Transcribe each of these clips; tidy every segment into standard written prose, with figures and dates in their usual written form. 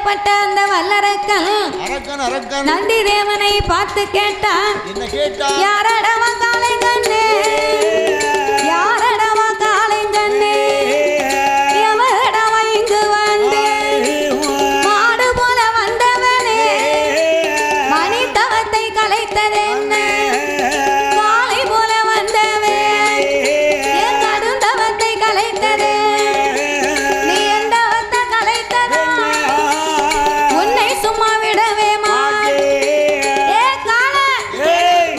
அப்பேற்பட்ட அந்த வல்லரக்கன் நந்தி தேவனை பார்த்து கேட்டான். என்ன கேட்டா? யாரடவா காளைங்கண்ணே, யாரடவா காளைங்கண்ணே, எவரடவா இங்கு வந்து மாடு போல வந்தவனே, மணி தவத்தை கலைத்ததென்ன, காளை போல வந்தவே என் கடும் தவத்தை கலைத்ததே, நீ என் தவத்தை கலைத்ததா, உன்னை சும்மா விடவே மாட்டே.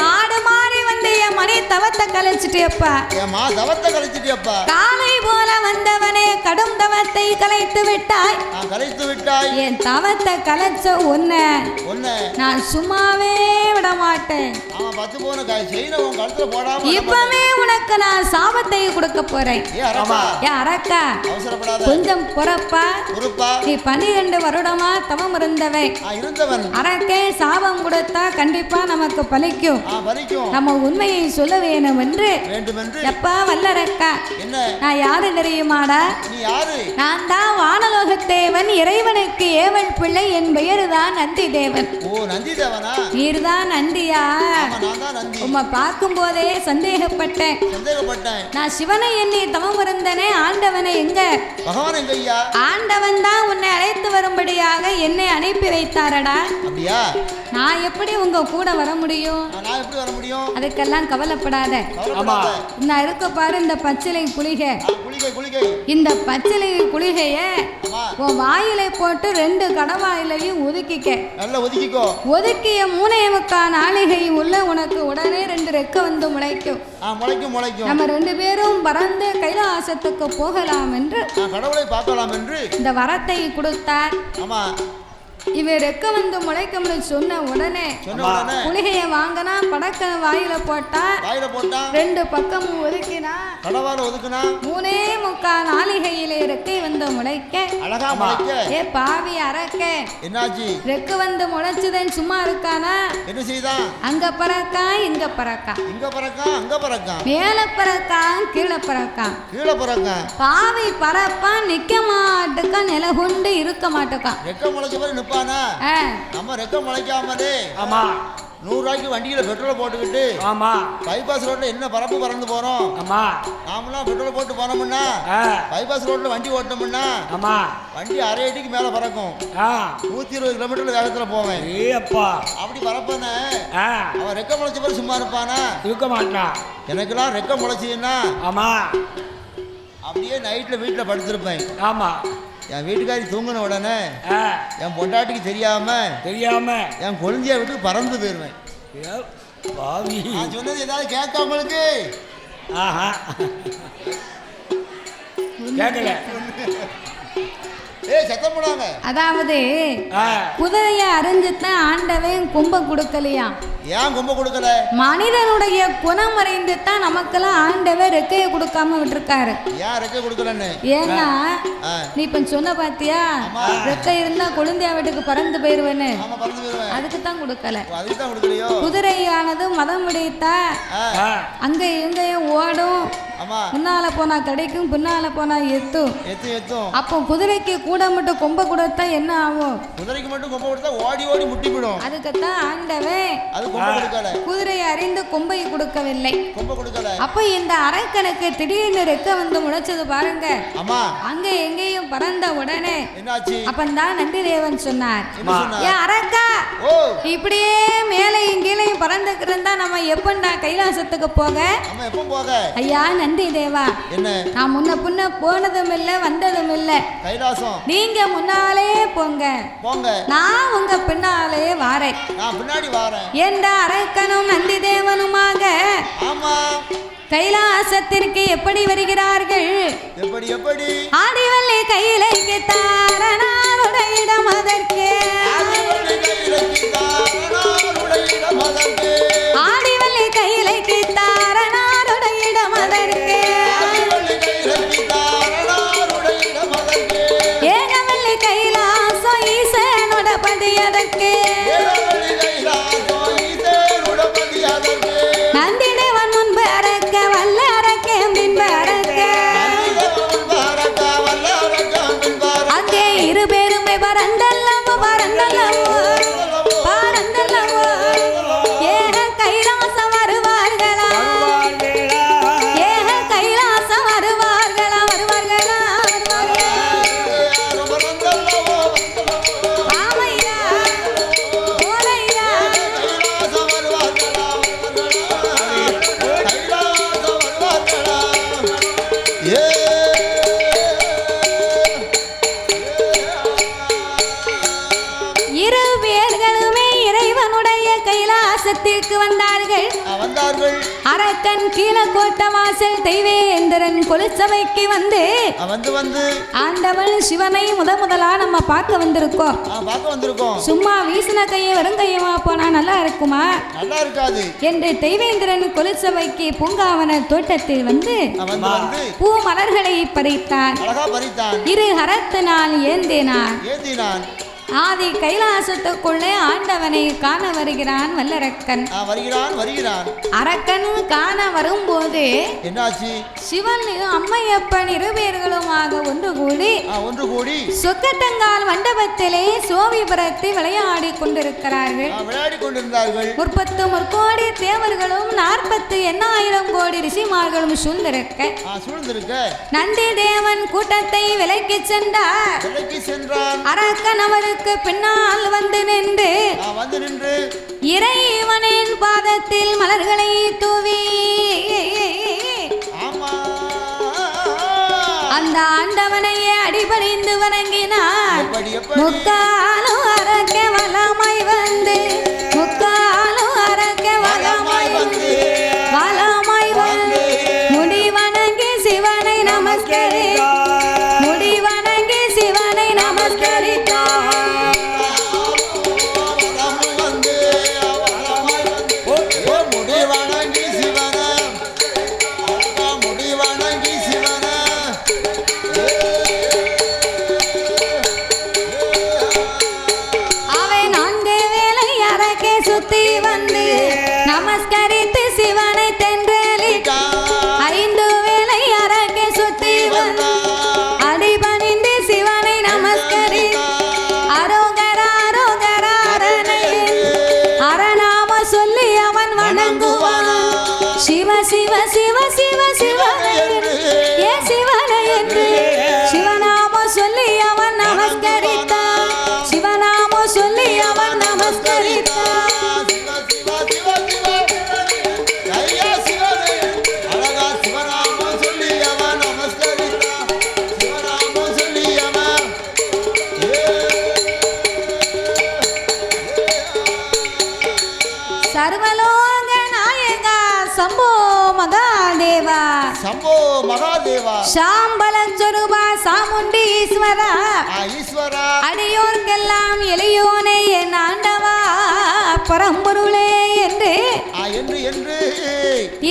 மாடு மாறி வந்து என் மணி தவத்தை கலைச்சிட்டியப்பா, காளை போல வந்தவனே கடும் தவத்தை கலைத்து விட்டாய். என் தவத்தை கலைச்ச உன்னை நான் சும்மாவே விட மாட்டேன். இப்பவே உனக்கு நான் சாபத்தை கொடுக்க போறேன். அரக்கா கொஞ்சம் பொறப்பா, நீ 12 வருடமா தவம் இருந்தவன். அரக்கே சாபம் கொடுத்தா கண்டிப்பா நமக்கு பலிக்கும். நம்ம உண்மையை சொல்ல வேணும் என்று. எப்பா வல்லரக்கா, நான் யாரு தெரியுமாடா? நான் தான் வானலோகத்தேவன், இறைவனுக்கு ஏவல் பிள்ளை. என் பெயர் தான் நந்தி தேவன். நீர்தான் நந்தியா? உம்மை பார்க்கும் போதே சந்தேகப்பட்டேன். நான் சிவனை எண்ணி தவம் இருந்தனே, ஆண்டவனை எங்க? ஆண்டவன் தான் உன்னை அழைத்து வரும்படியாக என்னை அனுப்பி வைத்தாரடா. நான் எப்படி உங்க கூட வர முடியும்? அதுக்கெல்லாம் கவலைப்படாத. நான் இருக்க பாரு இந்த பச்சிலை குளிகை. இந்த பச்சிலை குளிகைய உன் வாயிலை போட்டு 2 கடவாயிலையும் ஒதுக்கிக்க. ஒதுக்கிய 3.25 நாளிகை உள்ள உனக்கு உடனே 2 ரெக்கை வந்து முளைக்கும். நம்ம 2 பேரும் பறந்து கைலாசத்துக்கு போகலாம் என்று கடவுளை பார்க்கலாம் என்று இந்த வரத்தை கொடுத்தார். இவர் ரெக்க வந்து முளைக்கும்னு சொன்ன உடனே குளிகையை வாங்கினா, படக்க வாயில போட்டா, 2 பக்கமும் ஒதுக்கினா, 3.25 நாளிகையிலே ரெக்கை வந்து முளைக்க. ஏ பாவி அரக்க, ரெக்க வந்து முளைச்சுதன் சும்மா இருக்கானா? என்ன செய்தான்? அங்க பறக்கா, இங்க பறக்கா, மேல பறக்கா, கீழே பறக்கா. பாவி பறப்பா, நிக்க மாட்டுக்கா, நில கொண்டு இருக்க மாட்டுக்கா. நம்ம ரெக்க முளைக்காமலே 100 ரூபாய்க்கு வண்டியில பெட்ரோல் போட்டுக்கிட்டு பைபாஸ் ரோட்ல என்ன பரப்பு பறந்து போறோம். நாமெல்லாம் பெட்ரோல் போட்டு போனோம்னா பைபாஸ் ரோட்ல வண்டி ஓட்டணும்னா வண்டி அரை அடிக்கு மேல பறக்கும். 120 கிலோமீட்டர் வேகத்துல போவேன். அப்படி பறப்பானே அவன் ரெக்க முளைச்ச பிறகு சும்மா இருப்பானா? இருக்க மாட்டான். எனக்கெல்லாம் ரெக்க முளைச்சதுன்னா அப்படியே நைட்ல வீட்டுல படுத்திருப்பேன். என் வீட்டுக்காரி தூங்கின உடனே என் பொண்டாட்டிக்கு தெரியாம என் குழந்தைய விட்டு பறந்து போயிருவேன். நான் சொன்னது ஏதாவது கேட்க உங்களுக்கு? கேட்கல. அதாவது குதிரைய அறிஞ்சுதான் ஆண்டவன் கும்ப கொடுக்கலையா? ஏன் கும்ப கொடுக்கல? மனிதனுடைய குணம் அறிந்துதான் நமக்கெல்லாம் ஆண்டவன் ரெக்கைய கொடுக்காம விட்டுருக்காரு. ஏன் ரெக்கை கொடுக்கலன்னு? ஏன்னா நீ இப்ப சொன்ன பாத்தியா, ரெக்கை இருந்தா குழந்தைய வீட்டுக்கு பறந்து போயிருவேன்னு, அதுக்கு தான் கொடுக்கல. குதிரையானது மதம் முடித்தா அங்க எங்கேயும் ஓடும். முன்னால போனா கிடைக்கும், பின்னால போனா எத்தும். அப்போ குதிரைக்கு கூட மட்டும் கொம்ப கொடுத்தா என்ன ஆகும்? குதிரைக்கு மட்டும் கொம்ப கொடுத்தா ஓடி ஓடி முட்டி விடும். அதுக்குத்தான் ஆண்டவன் குதிரையை அறிந்து கொம்பை கொடுக்கவில்லை. அப்ப இந்த அரக்கனுக்கு திடீர்னு ரெக்க வந்து முளைச்சது பாருங்க. அங்க எங்கேயும் பறந்த உடனே அப்பந்தான் நந்தி தேவன் சொன்னார், ஏன் அரக்கா, இப்படியே மேலையும் கீழையும் பறந்துக்கு இருந்தா நம்ம எப்பண்டா கைலாசத்துக்கு போக? ஐயா நந்தி தேவா, நான் முன்ன பின்ன போனதும் இல்ல வந்ததும் இல்ல. நீங்க முன்னாலே போங்க, நான் உங்க பின்னாலே வாரேன். என்ற அரக்கனும் நந்தி தேவனுமாக கைலாசத்திற்கு எப்படி வருகிறார்கள்? ஆடிவள்ளி கையிலைக்கு தாரனாருடைய இடம் அதற்கே. ஆடிவள்ளி கையிலைக்கு தாரனாருடைய இடம் அதற்கே. ஏகவள்ளி கைலாசம் ஈசனோட பதியதற்கே. நந்தி தேவன் முன்பு அரக்க, வல்ல அரக்க பின்பு அரக்க. அங்கே 2 பேருமே பறந்தல்ல பரந்தல்லவோ பரந்தல்லவோ ஏக கைலாசம் வருவார்களா ஏக கைலாசம் வருவார்களா வருவார்களா ஆமையா ஓலையா இரு பேர்களுமே இறைவனுடைய கைலாசத்திற்கு வந்தார்கள். அரக்கன் கீழக்கோட்ட வாசல் தெய்வேந்திரன் கொலுசபைக்கு வந்து ஆண்டவன் சிவனை முதலா நம்ம பார்க்க வந்திருக்கோம். சும்மா வீசின கையை வெறும் கையமா போனா நல்லா இருக்குமா? நல்லா இருக்காது என்று தெய்வேந்திரன் கொலுசபைக்கு பூங்காவன தோட்டத்தில் வந்து பூ மலர்களை பறித்தான். இரு ஹரத்தினால் ஏந்தினான். ஆதி கைலாசத்துக்குள்ளே ஆண்டவனை காண வருகிறான் வல்லரக்கன். அரக்கன் காண வரும்போது என்னாச்சு? சிவன் அம்மையப்பன் இருவேர்களுமாக ஒன்று கூடி சொக்கத்தங்கால் மண்டபத்திலே சோவிபுரத்தை விளையாடி கொண்டிருக்கிறார்கள். முற்பத்து முற்கோடி தேவர்களும் 48,000 கோடி ரிஷிமார்களும் சூழ்ந்திருக்க நந்தி தேவன் கூட்டத்தை விலக்கி சென்றார். அரக்கன் அவருக்கு பின்னால் வந்து நின்று இறைவனின் பாதத்தில் மலர்களை தூவி அந்த ஆண்டவனையே அடிபணிந்து வணங்கினார். முக்காலும் அரக்க வலமாய் வந்து முடி வணங்கி சிவனை நமஸ்கரித்தார். நமஸ்கரித்து சிவனை தென்றலிட்டு 5 வேளை அரக்கே சுத்தி வந்து அடிபணிந்து சிவனை நமஸ்கரி அரோகரா அரணாம சொல்லி அவன் வணங்குவான். சிவ சிவ சிவ சிவ சிவனை ஏ சிவனை என்று சிவநாம சொல்லி அவன் நமஸ்கரித்தான். சிவநாம சொல்லி அவன் நமஸ்கரித்தான். சர்வலோக நாயகா சம்போ மகாதேவா சாம்பல சொரூபா சாமுண்டி ஈஸ்வரா அடியோர்க்கெல்லாம் எளியோனே என் ஆண்டவா பரம்பொருளே என்று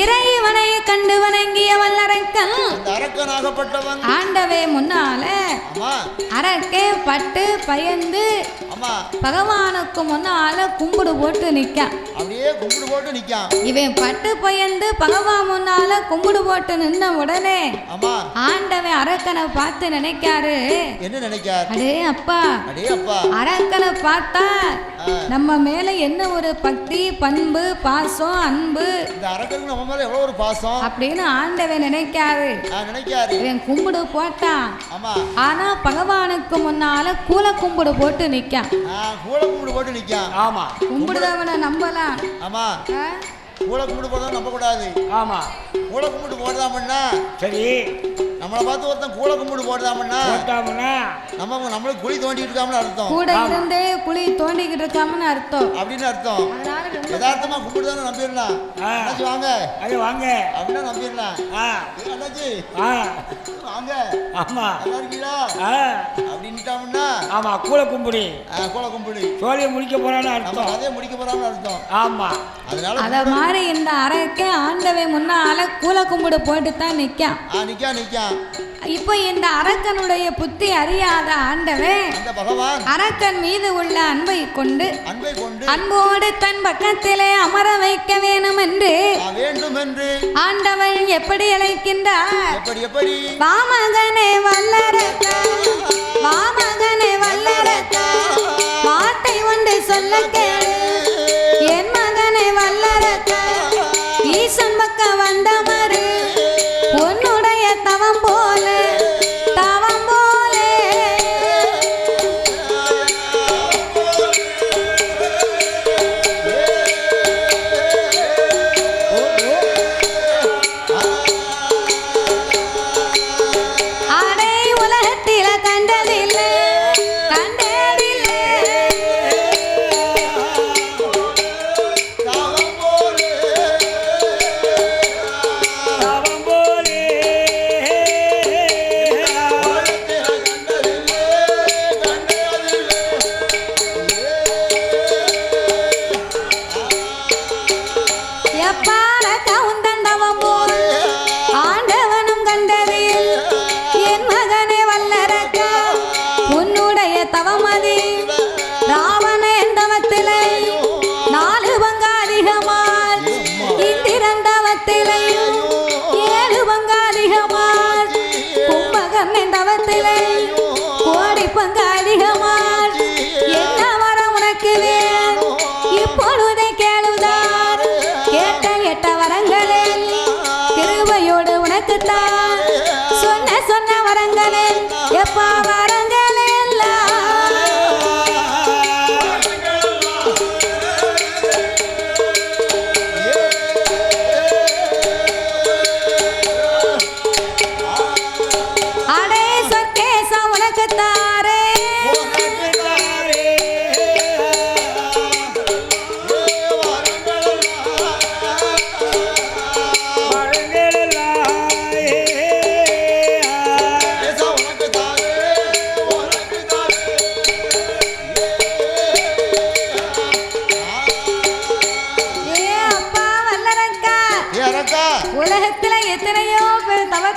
இறைவனை கண்டு வணங்கிய வல்லரக்கன் ஆண்டவே முன்னால அரக்கே பட்டு பயந்து பகவானுக்கு முன்னால கும்பிடு போட்டு நிக்கான். இவன் பட்டு பயந்து பகவான் முன்னால கும்பிடு போட்டு நின்ன உடனே ஆண்டவன் அரக்கனை பார்த்து நினைக்காரு. அடே அப்பா அரக்கனை பார்த்தா நம்ம மேல என்ன ஒரு பக்தி பண்பு பாசம் அன்பு அப்படின்னு ஆண்டவன் நினைக்காரு. இவன் கும்பிடு போட்டான். ஆனா பகவானுக்கு முன்னால கூல கும்பிடு போட்டு நிக்கான். கும்பிடுதவனை நம்பலாம். கூல கும்பிட்டு போறதா நம்ப கூடாது. ஆமா கூல கும்பிட்டு போடுதாமன்னா சரி நம்மளை பார்த்து ஒருத்தன் கூல கும்பிட்டு போடுதாமன்னா நம்மளுக்கு குழி தோண்டிட்டு இருக்காமனு அர்த்தம். கூட இருந்தே குழி தோண்டிக்கிட்டு இருக்காமனு அர்த்தம் அப்படின்னு அர்த்தம். யதார்த்தமா கும்பிடுதானே நம்பிடலாம். அண்ணாச்சி வாங்க வாங்க அப்படின்னா நம்பிடலாம். அண்ணாச்சி வாங்க ஆமா நல்லா இருக்கீங்களா அப்படின்ட்டாமன்னா ஆமா கூல கும்பிடு சோழியை முடிக்க போறான்னு அர்த்தம். அதே முடிக்க போறான்னு அர்த்தம். ஆமா அதனால அத மாதிரி இந்த அறைக்கு ஆண்டவை முன்னால கூல கும்பிடு போட்டு தான் நிக்கான். இப்போ இந்த அரக்கனுடைய புத்தி அறியாத ஆண்டவன் அரக்கன் மீது உள்ள அன்பை கொண்டு அன்போடு தன் பக்கத்திலே அமர வைக்க வேணும் என்று ஆண்டவன் எப்படி அழைக்கின்றார்? வாமகனே வல்லரக்கா வாமகனே வல்லரக்கா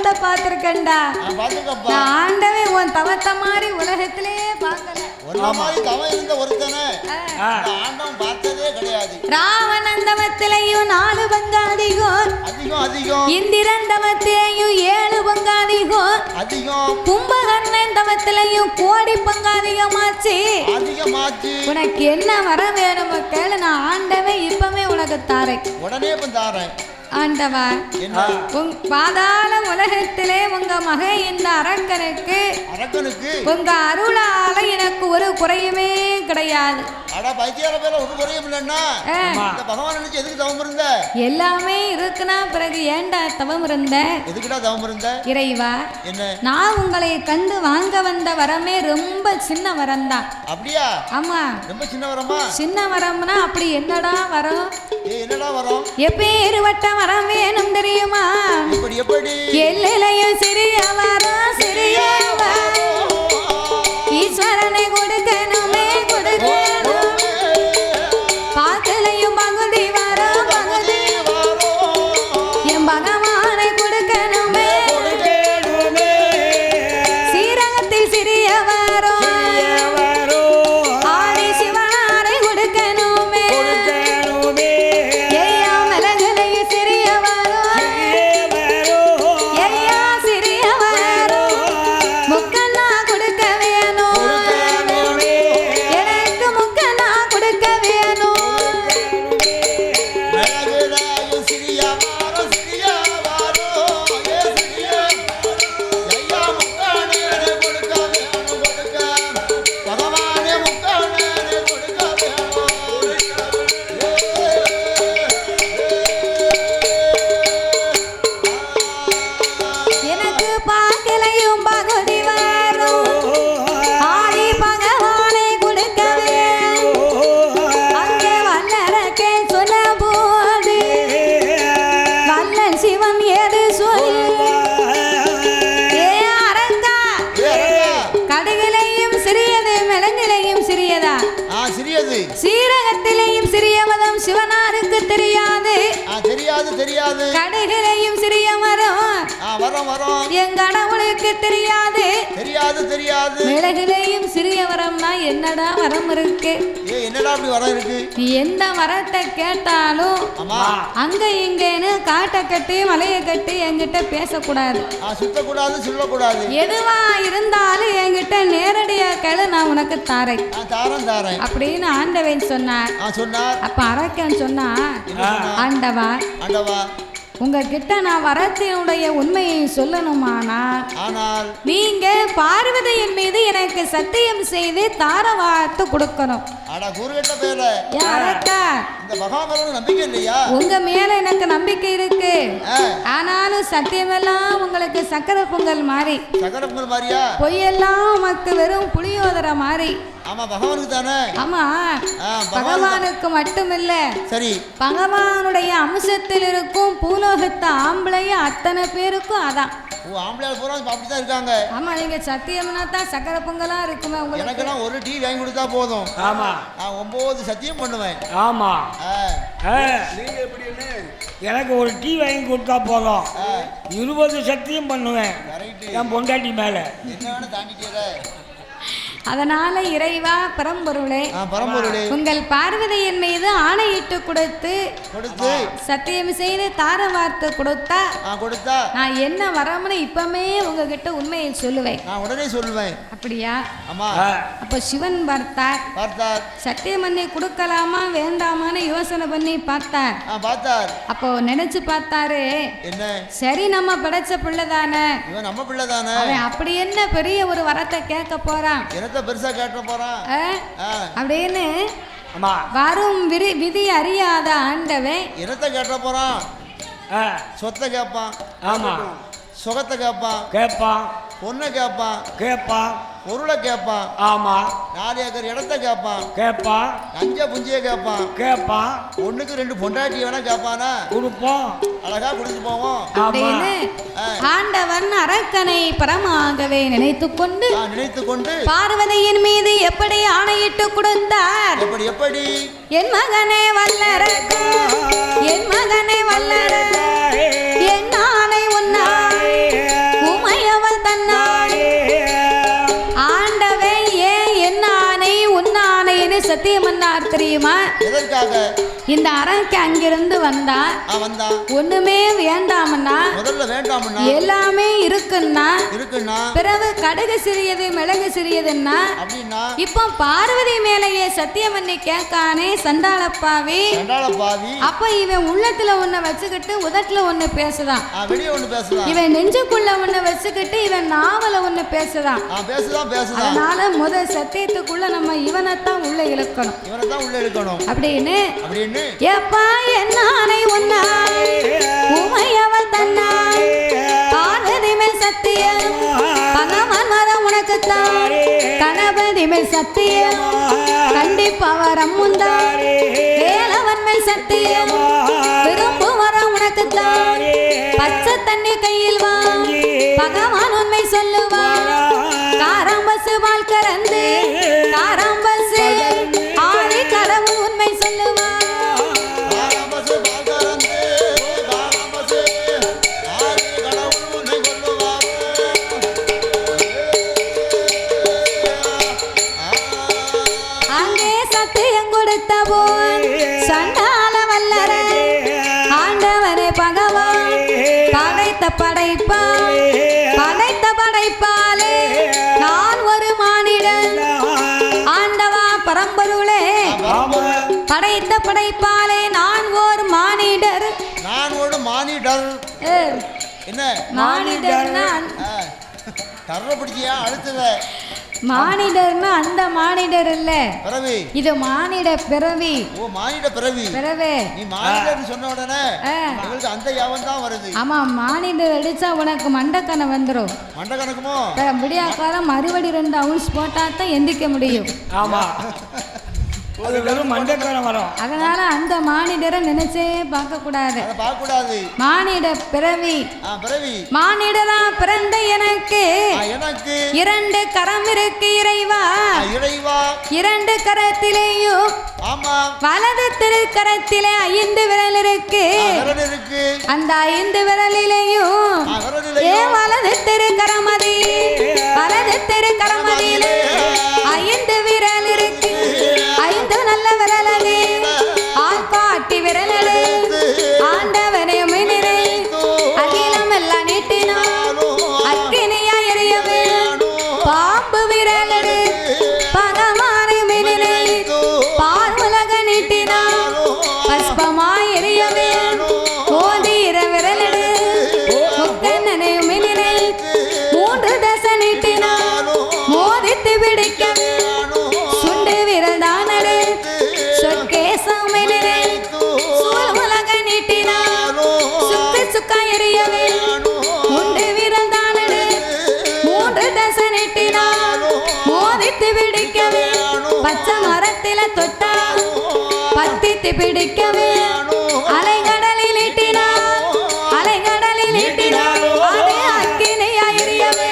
தவத்தை பார்த்திருக்கேன்டா. நான் ஆண்டவே உன் தவத்தை மாதிரி உலகத்திலே பார்க்கல. ராவணன் தவத்திலையும் 4 பங்கு அதிகம், இந்திரன் தவத்திலையும் 7 பங்கு அதிகம், கும்பகர்ணன் தவத்திலையும் கோடி பங்கு அதிகமாச்சு. உனக்கு என்ன வர வேணும் கேளு, நான் ஆண்டவே இப்பவே உனக்கு தாரேன். உடனே தாரேன் ஆண்டவா. பாதாள உலகத்திலே உங்க மக இந்த அரக்கனுக்கு உங்க அருளால எனக்கு ஒரு குறையுமே கிடையாது. எல்லாமே இருக்குன்னா பிறகு ஏண்டா தவம் இருந்த? இறைவா, நான் உங்களை கண்டு வாங்க வந்த வரமே ரொம்ப சின்ன வரம் தான். அப்படியா? ஆமா, ரொம்ப சின்ன வரமா? சின்ன வரம்னா அப்படி என்னடா வரும்? எப்பேறுவட்ட வரம் வேணும் தெரியுமா? எல்லையும் சிறிய வரம், சிறிய ஈஸ்வரனை கொடுக்கணுமே, கொடுக்கணும். பாக்கலையும் பகுதி வரம், பகுதி என் பகவானை கொடுக்கணுமே. சீரகத்தில் சிறிய வரம், ஆதி சிவனாரை கொடுக்கணுமே. ஐயா மலகலையும் சிறிய வரம், ஐயா சிறிய வரம், முக்கண்ணா கொடுக்க வேணும், எனக்கு முக்கண்ணா கொடுக்க வேணும். எனக்கு பாக்கலையும் பகுதி வரும், ஆதி பகவானை கொடுக்க வேணும். அங்கே வல்லரக்கே சொன்ன போது வல்லன் சிவன் ஏது சொல். ஏ அரங்கா, கடுகிலையும் சிறியது, மிளங்கிலையும் சிறியதா? சிறியது. சீரகத்திலையும் சிறியவதம் சிவனாருக்கு தெரியாது. தெரியாது. கடுகிலையும் சிறிய மரம் என் கடவுளுக்கு தெரியாது. தெரியாது. மிளகிலையும் சிறிய வரம்னா என்னடா வரம் இருக்கு? என்னடா அப்படி வரம் இருக்கு? நீ எந்த வரத்தை கேட்டாலும் அங்க இங்கன்னு காட்டை கட்டி மலையை கட்டி என்கிட்ட பேசக்கூடாது, சுத்தக்கூடாது, சொல்லக்கூடாது. எதுவா இருந்தாலும் என்கிட்ட நேரடியா கேளு, நான் உனக்கு தாரேன் அப்படின்னு ஆண்டவன் சொன்னார். அப்ப அரக்கன் சொன்னா, ஆண்டவா, உங்ககிட்ட நான் வரத்தினுடைய உண்மையை சொல்லணுமானால் நீங்க பார்வதியின் மீது எனக்கு சத்தியம் செய்து தார வார்த்து கொடுக்கணும். உங்க மேல எனக்கு நம்பிக்கை இருக்கு, ஆனாலும் சத்தியமெல்லாம் உங்களுக்கு சக்கரை பொங்கல் மாதிரி, பொய்யெல்லாம் உமக்கு வெறும் புளியோதரை மாதிரி. ஆமா, பகவானுக்கு தானே? ஆமா, பகவானுக்கு மட்டுமில்ல, சரி, பகவானுடைய அம்சத்தில் இருக்கும் பூலோகத்து ஆம்பளையும் அத்தனை பேருக்கும் அதான். இருக்காங்க. ஆமா, நீங்க சத்தியம்னா தான் சக்கரை பொங்கலா இருக்குமே. உங்களுக்கு ஒரு டீ வாங்கி கொடுத்தா போதும். ஆமா, நான் 9 சத்தியம் பண்ணுவேன். ஆமா, நீங்க எப்படின்னு எனக்கு ஒரு டீ வாங்கி கொடுத்தா போதும், 20 சத்தியம் பண்ணுவேன் என் பொண்டாட்டி மேல. என்ன தாண்டிட்டே. அதனால இறைவா, பரம்பொருளே, உங்கள் பார்வதியின் மீது ஆணையிட்டு கொடுத்து சத்தியம் செய்து தார வார்த்தை கொடுத்தா நான் என்ன வரம்னு இப்பமே உங்ககிட்ட உண்மையை சொல்லுவேன். நான் உடனே சொல்லுவேன். அப்படியா? அப்ப சிவன் பார்த்தார். சத்தியம் பண்ணி கொடுக்கலாமா வேண்டாமான்னு யோசனை பண்ணி பார்த்தார். அப்போ நினைச்சு பார்த்தாரு, சரி நம்ம படைச்ச பிள்ளைதானே, நம்ம பிள்ளைதானே, அப்படி என்ன பெரிய ஒரு வரத்தை கேட்க போறான், பெருசா கேட்க போறான் அப்படின்னு வரும் விதி அறியாத ஆண்டவன் என்னத்தை கேட்க போறான்? சொத்தை கேட்பான். ஆமா, சுகத்தை கேட்பான், பொண்ணை கேட்பான், பொருளை கேட்பான். ஆமா, 4 ஏக்கர் இடத்தை கேட்பான், அஞ்ச புஞ்சிய கேட்பான், ஒண்ணுக்கு 2 பொண்டாட்டி வேணா கேட்பானா, கொடுப்போம், அழகா குடிச்சு போவோம் அப்படின்னு ஆண்டவன் அரக்கனை பரமாகவே நினைத்துக்கொண்டு பார்வதியின் மீது எப்படி ஆணையிட்டு கொடுத்தார்? எப்படி? என் மகனே வல்லரக்கா, என் மகனே வல்லரக்கா, என் ஆணை உன்னாய் சத்தியம் பண்ணார் தெரியுமா? எதற்காக? இந்த அரக்கு அங்கிருந்து வந்தா ஒண்ணுமே வேண்டாமன்னா, முதல்ல வேண்டாமன்னா எல்லாமே இருக்குன்னா பிறகு கடுகு சிறியது மிளகு சிறியதுன்னா அப்படின்னா இப்போ பார்வதி மேலேயே சத்தியம் பண்ணி கேட்கானே சண்டாளப்பாவி. அப்ப இவன் உள்ளத்துல ஒண்ணு வச்சுக்கிட்டு உதட்டுல ஒண்ணு பேசுதான், இவன் நெஞ்சுக்குள்ள ஒண்ணு வச்சுக்கிட்டு இவன் நாவல ஒண்ணு பேசுதான். அதனால முதல் சத்தியத்துக்குள்ள நம்ம இவனைத்தான் உள்ள இழுக்கணும் அப்படின்னு எப்பா என்னானை உன்னாய் உமையவள் தன்னாய் பார்வதி மேல் சத்தியம் பகவான் மரம் உனக்குத்தான் கணபதி மேல் சத்தியம் கண்டிப்பா வரம் முந்தார் வேலவன் மேல் சத்தியம் விரும்பும் வரம் உனக்குத்தான் பச்சை தண்ணி கையில் வா பகவான் உண்மை சொல்லுவார் காராம்பசு பால் கறந்து காராம்பசு ஆடி கடவு உண்மை சொல்லுவார். அங்கே சத்தியம் கொடுத்த போல் சண்டால வல்லர ஆண்டவனே பகவான் படைத்த படைப்பால் படைத்த படைப்பாலே நான் ஒரு மானிடன் ஆண்டவா பரம்பொருளே படைத்த படைப்பாலே நான் ஒரு மானிடர். நான் ஒரு மானிடர். என்ன மானிடர்னா தர்ற பிடிச்சியா அடுத்தது மானிடர்னா அந்த மானிடர் இல்ல பிறவி, இது மானிட பிறவி. ஓ மானிட பிறவி பிறவி. நீ மானிடர்னு சொன்ன உடனே உங்களுக்கு அந்த யாவம் தான் வருது. ஆமா மானிடர் அடிச்சா உனக்கு மண்டக்கண வந்துரும். மண்டக்கணக்குமோ முடியாக்காலம் மறுபடி 2 அவுன்ஸ் போட்டா தான் எந்திக்க முடியும். ஆமா அது வெறும் மண்டக்கணம் வரும். அதனால அந்த மானிடரை நினைச்சே பார்க்க கூடாது. மானிட பிறவி மானிடரா பிறந்த எனக்கு 2 கரம் இருக்கு இறைவா. 2 கரத்திலேயும் வலது திருக்கரத்திலே 5 விரல் இருக்கு. அந்த 5 விரலிலேயும் ஏன் வலது திருக்கரமதி வலது திருக்கரமதியிலே 5 விரல் இருக்கு. 5 நல்ல விரலது ஆட்காட்டி விரலது ஆண்டவனை மினிரை அகிலம் எல்லாம் நீட்டினான் அக்கினியா எரியவே பாம்பு விரலது பகவானை மினிரை பார்வுலக நீட்டினான் பஸ்பமாய் எரியவே மோதிர விரலது முக்கண்ணனை மினிரை 3 தசை நீட்டினான் மோதித்து பிடிக்கவே சுண்டு விரல் தானடு சொற்கேசமை நிறை சூழ் உலக நீட்டினான் சுக்கு சுக்கா எரியவே முண்டு விரல் தானடு 3 தசை நீட்டினான் மோதித்து பிடிக்கவே பச்சை மரத்தில தொட்டா பத்தித்து பிடிக்கவே அலைகடலில் நீட்டினான் அலைகடலில் நீட்டினான் அதே அக்கினியா எரியவே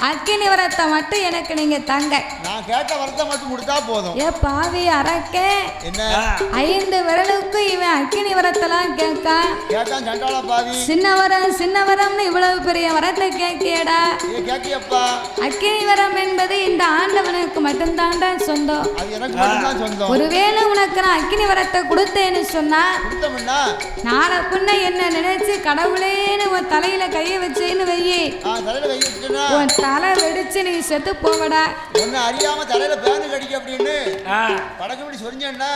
அக்கினி வரத்தை மட்டும் எனக்கு நீங்க தங்க. நான் கேட்ட வரத்தை மட்டும் கொடுத்தா போதும். ஏ பாவி அரக்கே, என்ன 5 விரலுக்கு இவன் அக்கினி வரத்தெல்லாம் கேட்கான். சண்டாள பாவி. சின்ன வரம்னு இவ்வளவு பெரிய வரத்தை கேட்கியடா. கேட்கியப்பா. அக்கினி வரம் என்பது இந்த ஆண்டவனுக்கு மட்டும்தான்டா சொந்தம். அது எனக்கு மட்டும்தான் சொந்தம். ஒருவேளை உனக்கு நான் அக்கினி வரத்தை கொடுத்தேன்னு சொன்னா நாளை புண்ண என்ன நினைச்சு கடவுளேன்னு உன் தலையில கைய வச்சேன்னு வையே, உன் தலை வெடிச்சு நீ செத்து போவடா. ஒன்னு அறியாம தலையில பேனு கடிக்க அப்படின்னு படக்கப்படி சொரிஞ்சேன்னா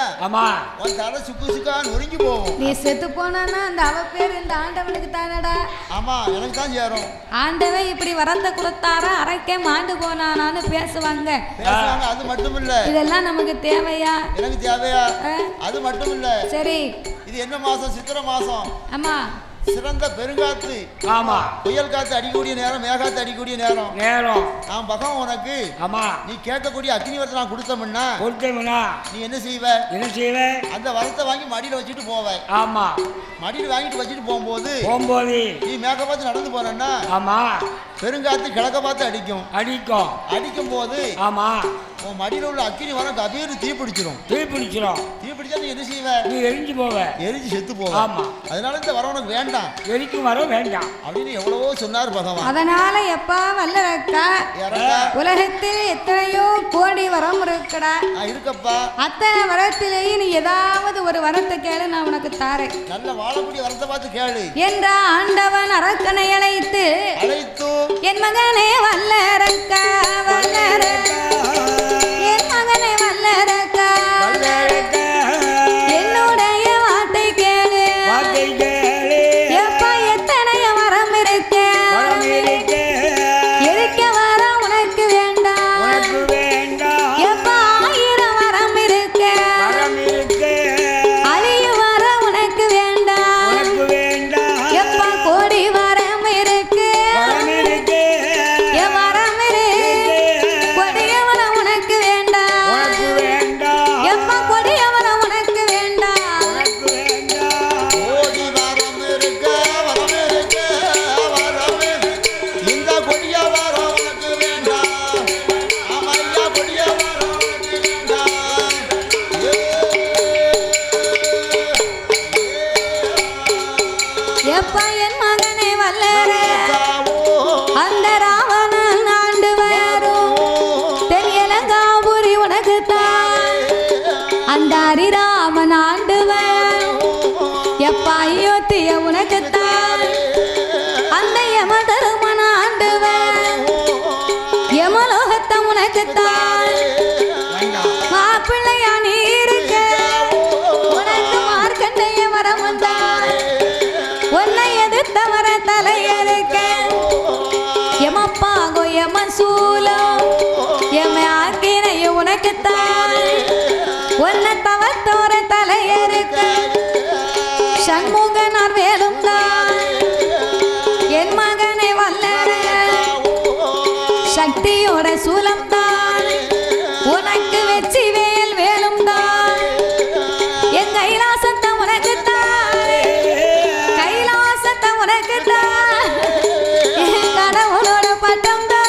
உன் தலை சுக்கு சுக்கா நொறுங்கி போகும். நீ செத்து போனான்னா அந்த அவ பேர் இந்த ஆண்டவனுக்கு தானடா. ஆமா, எனக்கு தான் சேரும். ஆண்டவன் இப்படி வரத்தை கொடுத்தாரா அரக்கே மாண்டு போனானான்னு பேசுவாங்க. அது மட்டும் இல்ல, இதெல்லாம் நமக்கு தேவையா? எனக்கு தேவையா? அது மட்டும் இல்ல. சரி, இது என்ன மாசம்? சித்திரை மாசம். ஆமா, சிறந்த பெருங்காத்து. ஆமா, புயல் காத்து அடிக்கக்கூடிய நேரம், மேகாத்து அடிக்கக்கூடிய நேரம். நான் பகம் உனக்கு நீ கேட்கக்கூடிய அக்னி வரத்தை நான் கொடுத்தோம்னா நீ என்ன செய்வ? அந்த வரத்தை வாங்கி மடியில வச்சுட்டு போவ. ஆமா, மடியில வாங்கிட்டு வச்சுட்டு போகும்போது நீ மேக பார்த்து நடந்து போறேன்னா பெருங்காத்து கிழக்க பார்த்து அடிக்கும் போது உன் மடியில உள்ள அக்கினி வரம் கபீர் தீப்பிடிச்சிடும். தீப்பிடிச்சா நீ என்ன செய்வ? நீ எரிஞ்சு செத்து போவ. அதனால இந்த வரம் உனக்கு வேண்டாம், எரிக்கும் வரம் வேண்டாம் அப்படின்னு எவ்வளவோ சொன்னார் பகவான். அதனால எப்பா வல்லரக்கா, உலகத்தில் எத்தனையோ கோடி வரம் இருக்குடா. இருக்கப்பா. அத்தனை வரத்திலேயே நீ ஏதாவது ஒரு வரத்தை கேளு, நான் உனக்கு தாரேன். நல்ல வாழக்கூடிய வரத்தை பார்த்து கேளு என்ற ஆண்டவன் அரக்கனை அழைத்து என் மகனே வல்லரக்கா, என் மகனே வல்லரக்கா, என்னுடைய வார்த்தை கேளு. எப்பா எத்தனைய வரம் இருக்கு, எரிக்க வரம் உனக்கு வேண்டாம். எப்பா 1000 வரம் இருக்கு, அழிய வரம் உனக்கு வேண்டாம். எப்பா கோடி வரம் இருக்கு, வரம் இருக்கு, கொடியவன உனக்கு வேண்டாம். எப்பா கொடியவன உனக்கு வேண்டாம். கோடி வரம் இருக்கு, இந்த கொடிய வரம் உனக்கு வேண்டாம். ஆமையா, கொடிய வரம் உனக்கு வேண்டாம். எப்பா என் மகனை வல்லரக்கா, அந்த ராவணன் ஆண்டு வரும் தெரியலங்காபுரி உனக்கு தான். அந்த ஹரிராமன் ஆண்டு வரும் எப்பா அயோத்திய உனக்கு தான். அந்த யமதருமன் ஆண்டு வரும் யமலோகத்தை உனக்கு தான். மாப்பிள்ளையா நீ இருக்க, உனக்கு மார்க்கண்டைய வரம் வந்தார். உன்னை எதிர்த்த வர தலையறுக்க எமப்பாகோ எமசூலம் எம ஆக்கினைய உனக்கு தான். உன்னை தவத்தோர தலையறுக்க சண்முகனார் வேலும் தான். என் மகனை வல்லர சக்தியோட சூலம் தான். உனக்கு வெற்றி வேலும் தான். என் கைலாசத்தை உனக்கு தான், கைலாசத்தை உனக்கு தான். என் கடவுளோட பட்டம் தான்.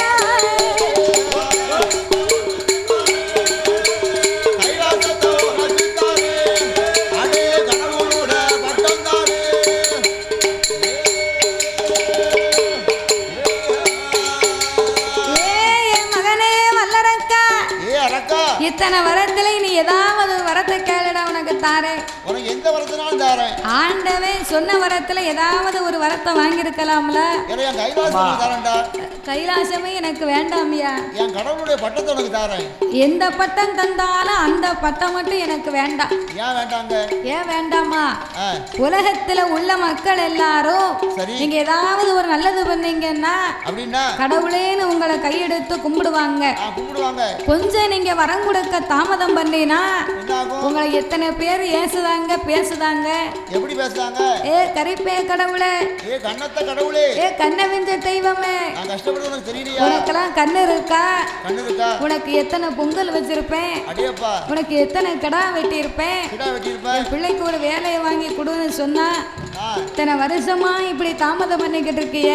இத்தனை வரத்துல நீ ஏதாவது வரத்தை கேளுடா, உனக்கு தாரேன். உனக்கு எந்த வரத்தினாலும் தாரேன். ஆண்டவன் சொன்ன வரத்துல ஏதாவது ஒரு வரத்தை வாங்கியிருக்கலாம்ல. என் கைலாசம் தாரேன்டா. கைலாசமே எனக்கு வேண்டாமியா, என் கடவுளுடைய பட்டத்தை உனக்கு தாரேன். எந்த பட்டம் தந்தாலும் அந்த பட்டம் மட்டும் எனக்கு வேண்டாம். ஏன் வேண்டாங்க? ஏன் வேண்டாமா? உலகத்துல உள்ள மக்கள் எல்லாரும் நீங்க ஏதாவது ஒரு நல்லது பண்ணீங்கன்னா கடவுளேன்னு உங்களை கையெடுத்து கும்பிடுவாங்க. கொஞ்சம் நீங்க வரம் கொடுக்க தாமதம் பண்ணினா உங்களை எத்தனை பேர் பேர் ஏசுதாங்க பேசுதாங்க. எப்படி பேசுறாங்க? ஏ கரிப்பே கடவுளே, ஏ கண்ணத்த கடவுளே, ஏ கண்ணை விஞ்ச தெய்வமே, நான் கஷ்டப்படுறது உனக்கு தெரியலையா? உனக்கெல்லாம் கண்ணு இருக்கா? கண்ணு இருக்கா? உனக்கு எத்தனை பொங்கல் வச்சிருப்பேன், அடியப்பா உனக்கு எத்தனை கடா வெட்டி இருப்பேன், கிடா வெட்டி இருப்பேன். பிள்ளைக்கு ஒரு வேலையை வாங்கி கொடுன்னு சொன்னா இத்தனை வருஷமா இப்படி தாமதம் பண்ணிக்கிட்டு இருக்கிய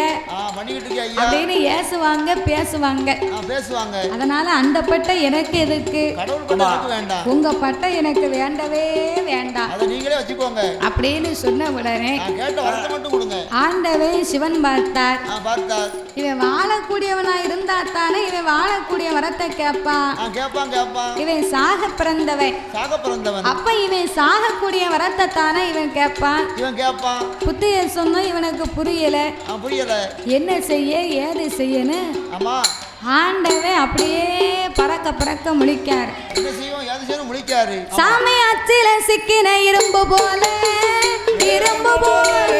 பண்ணிக்கிட்டு இருக்கியா ஐயா அப்படின்னு ஏசுவாங்க பேசுவாங்க. பேசுவாங்க. அதனால அந்த பட்டை எனக்கு எதுக்கு, கடவுள் பட்டை எனக்கு வேண்டாம், உங்க பட்டை எனக்கு வேண்டவே வேண்டாம், அதை நீங்களே வச்சுக்கோங்க அப்படின்னு சொன்ன உடனே கேட்ட வரத்தை மட்டும் கொடுங்க. ஆண்டவே சிவன் பார்த்தார். பார்த்தார். இவன் வாழக்கூடியவனா இருந்தா தானே இவன் வாழக்கூடிய வரத்தை கேட்பான். கேட்பான் கேட்பான். இவன் சாக பிறந்தவன், சாக பிறந்தவன். அப்ப இவன் சாகக்கூடிய வரத்தை தானே இவன் கேட்பான். இவன் கேட்பான். புத்திய சொன்ன இவனுக்கு புரியல. புரியல என்ன செய்ய ஏது செய்யணும். ஆமா ஆண்டவே அப்படியே பறக்க பறக்க முழிக்காரு. என்ன செய்வோம் ஏது செய்யணும் முழிக்காரு. சாமி அச்சில சிக்கின இரும்பு போல இரும்பு போல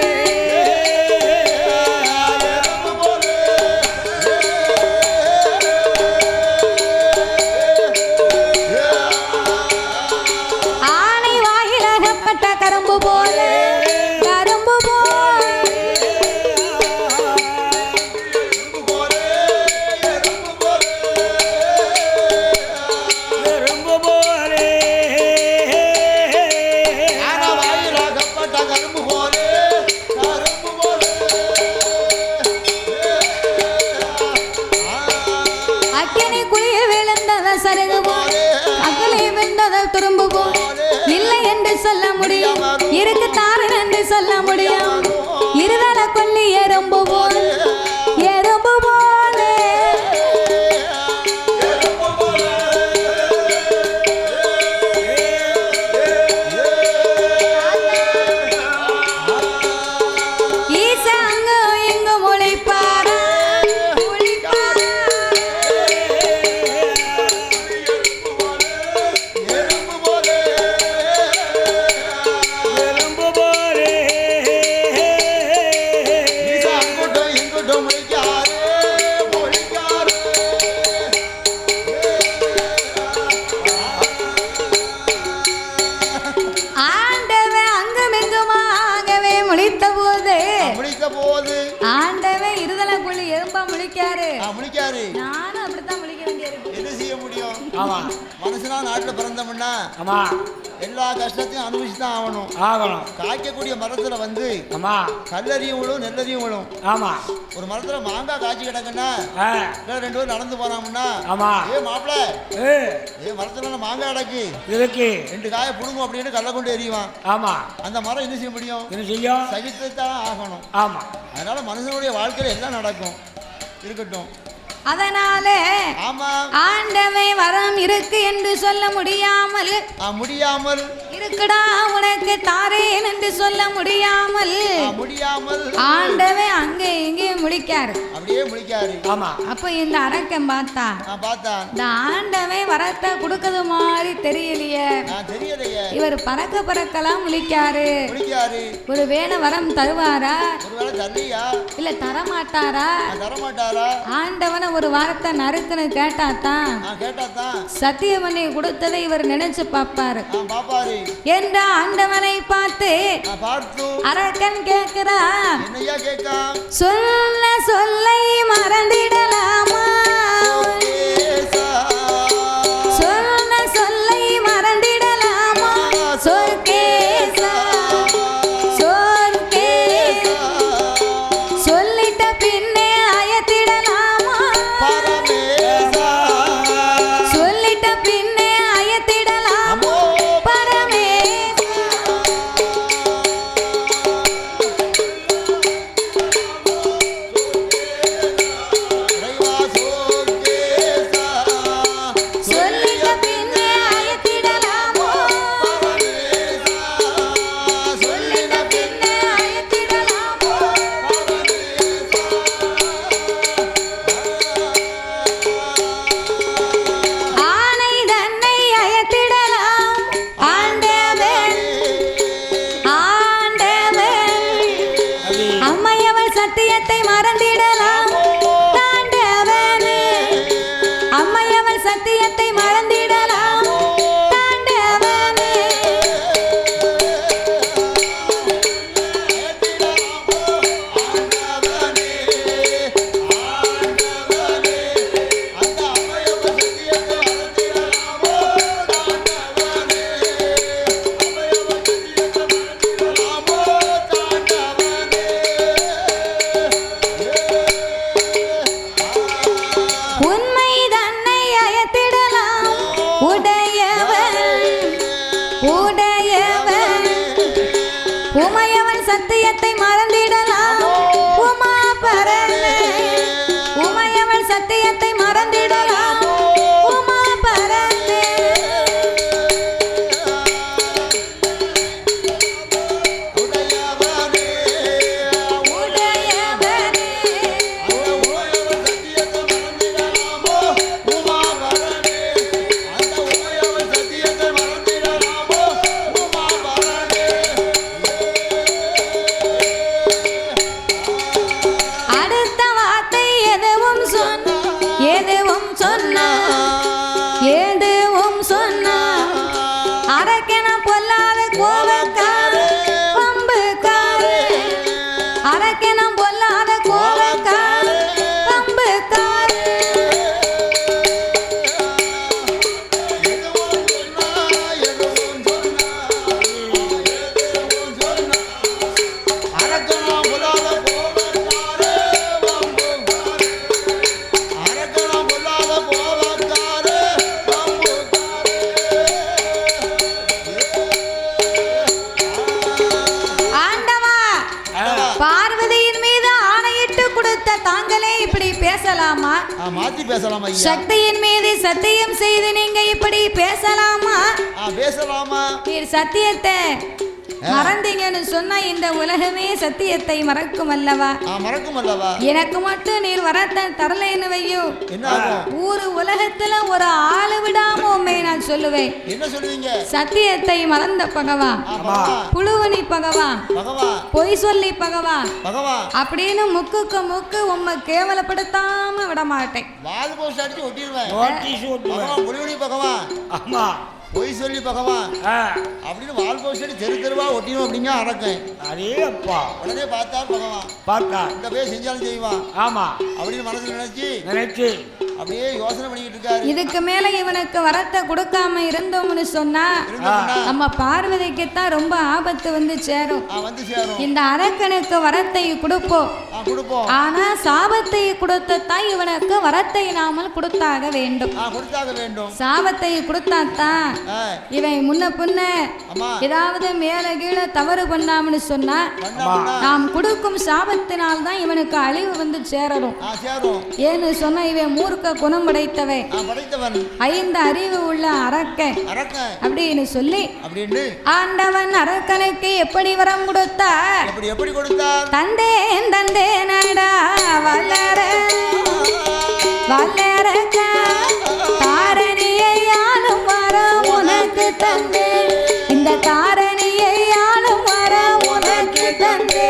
ஆனை வாயில் அகப்பட்ட கரும்பு போல கரும்பு சருகு போல் அகலே வெந்தத துரும்பு போல் இல்லை என்று சொல்ல முடியும், இருக்குத்தான் என்று சொல்ல முடியும். இருதல கொல்லி எறும்பு போல் எறும்பு போலே ஈச அங்கு இங்கு முளைப்பாரா ஆண்டவன் இருதலை கொள்ளி எறும்பா முழிக்காரு. நானும் அப்படித்தான் முழிக்க வேண்டியிருக்கு. என்ன செய்ய முடியும்? மனுஷனா நாட்டுல பிறந்தோம்னா எல்லா கஷ்டத்தையும் அனுபவிச்சுதான் ஆகணும். காய்க்கக்கூடிய மரத்துல வந்து கல்லறியும் விழும் நெல்லறியும் விழும். ஒரு மரத்துல மாங்காய் காய்ச்சி கிடக்குன்னா ரெண்டு பேரும் நடந்து போறாங்கன்னா ஏ மாப்பிள்ள ஏ மரத்துல மாங்காய் கிடக்கு ரெண்டு காயை புடுங்கும் அப்படின்னு கல்ல கொண்டு எறிவான். அந்த மரம் என்ன செய்ய முடியும்? சகித்துத்தான் ஆகணும். அதனால மனுஷனுடைய வாழ்க்கையில எல்லாம் நடக்கும். இருக்கட்டும். அதனால ஆண்டவை வரம் இருக்கு என்று சொல்ல முடியாமல் இருக்குடா உனக்கு தாரேன் என்று சொல்ல முடியாமல் ஆண்டவை அங்கே இங்கே முழிக்காரு. அப்படியே முழிக்காரு. அப்ப இந்த அரக்கன் பார்த்தா இந்த ஆண்டவை வரத்தை கொடுக்கறது மாதிரி தெரியலையே. இவர் பறக்க பறக்கலாம் முழிக்காரு. ஒரு வேளை வரம் தருவாரா இல்ல தரமாட்டாரா? ஆண்டவனை ஒரு வார்த்தை நறுக்குன்னு கேட்டாதான் சத்தியமணி கொடுத்ததை இவர் நினைச்சு பார்ப்பாரு. என்ற ஆண்டவனை பார்த்து அரக்கன் கேட்கிறா, சொல்ல சொல்லை மறந்திடலாமா? சொல்ல சொல்லை மறந்திடலாமா? சொர்க்கேசா சொல்லிட்ட பின்னே அயத்திடலாமா? சொல்லிட்ட பின்னே அயத்திடலாமா? உடையவன் உமையவன் சத்தியத்தை மறந்திடலாம் உமா பரனே உமையவன் சத்தியத்தை மறந்திடலாம் உமா பரனே சக்தியின் மீது சத்தியம் செய்து நீங்க இப்படி பேசலாமா பேசலாமா சத்தியத்தை மறந்தீங்கன்னு சொன்னா இந்த உலகமே சத்தியத்தை மறக்கும் அல்லவா மறக்கும் அல்லவா எனக்கு மட்டும் நீர் வரத்தை தரலைன்னு வையோ ஊரு உலகத்துல ஒரு ஆளு விடாம உண்மை நான் சொல்லுவேன் என்ன சொல்லுவீங்க சத்தியத்தை மறந்த பகவான் புழுவனி பகவான் பொய் சொல்லி பகவான் அப்படின்னு முக்குக்கு முக்கு உண்மை கேவலப்படுத்தாம விட மாட்டேன் வால் போஸ்ட் அடிச்சு ஒட்டிடுவேன் புழுவனி பகவான் பொய் சொல்லி பகவான் அப்படின்னு வால் போஸ்ட் தெரு தெருவா ஒட்டிடும் அப்படிங்க அடக்கேன் அரே அப்பா உடனே பார்த்தார் பகவான் பார்த்தா இந்த பேர் செஞ்சாலும் செய்வான் ஆமா அப்படின்னு மனசுல நினைச்சு அப்படியே யோசனை பண்ணிட்டு இருக்காரு இதுக்கு மேல இவனுக்கு வரத்தை கொடுக்காம இருந்தோம்னு சொன்னா நம்ம பார்வதிக்குத்தான் ரொம்ப ஆபத்து வந்து சேரும் இந்த அரக்கனுக்கு வரத்தை கொடுப்போம் ஆனா சாபத்தை கொடுத்தத்தான் இவனுக்கு வரத்தை நாமல் கொடுத்தாக வேண்டும் சாபத்தை கொடுத்தாத்தான் இவன் முன்ன பின்ன ஏதாவது மேல கீழே தவறு பண்ணாமனு சொன்னா நாம் கொடுக்கும் சாபத்தினால் தான் இவனுக்கு அழிவு வந்து சேரணும் ஏன்னு சொன்னா இவன் மூர்க்க குணம் படைத்தவன் 5 அறிவு உள்ள அரக்கன் அப்படின்னு சொல்லி ஆண்டவன் அரக்கனுக்கு எப்படி வரம் கொடுத்தார் தந்தே தந்தே நடா வளர வளரக்க தாரணியை ஆளும் வரம் உனக்கு தந்தே இந்த தாரணியை ஆளும் வரம் உனக்கு தந்தே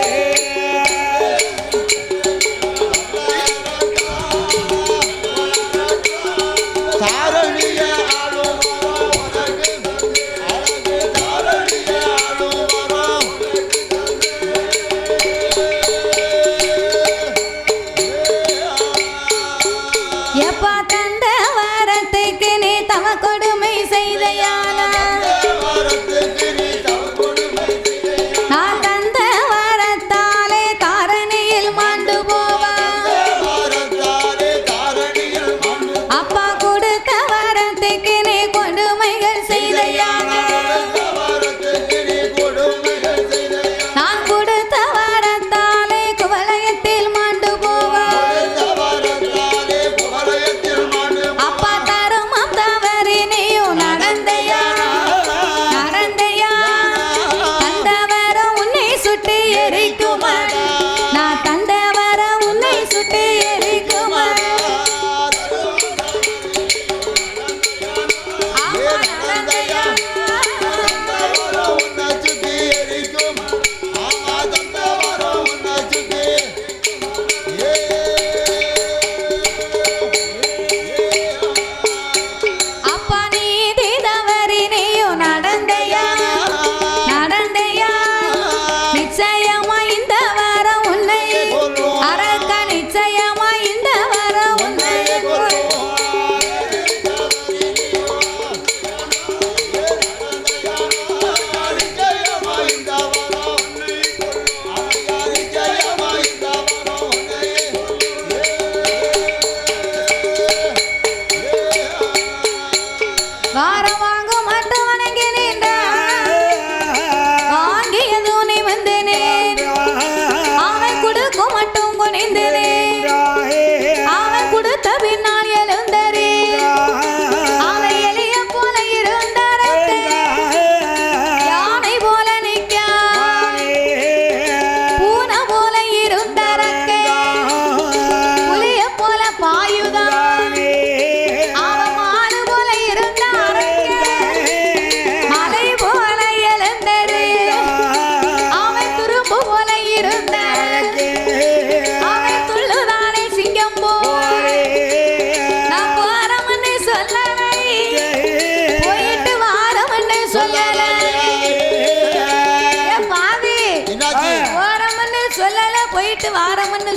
எப்பா தந்த வரத்துக்கு நீ தவ கொடுமை செய்தையானா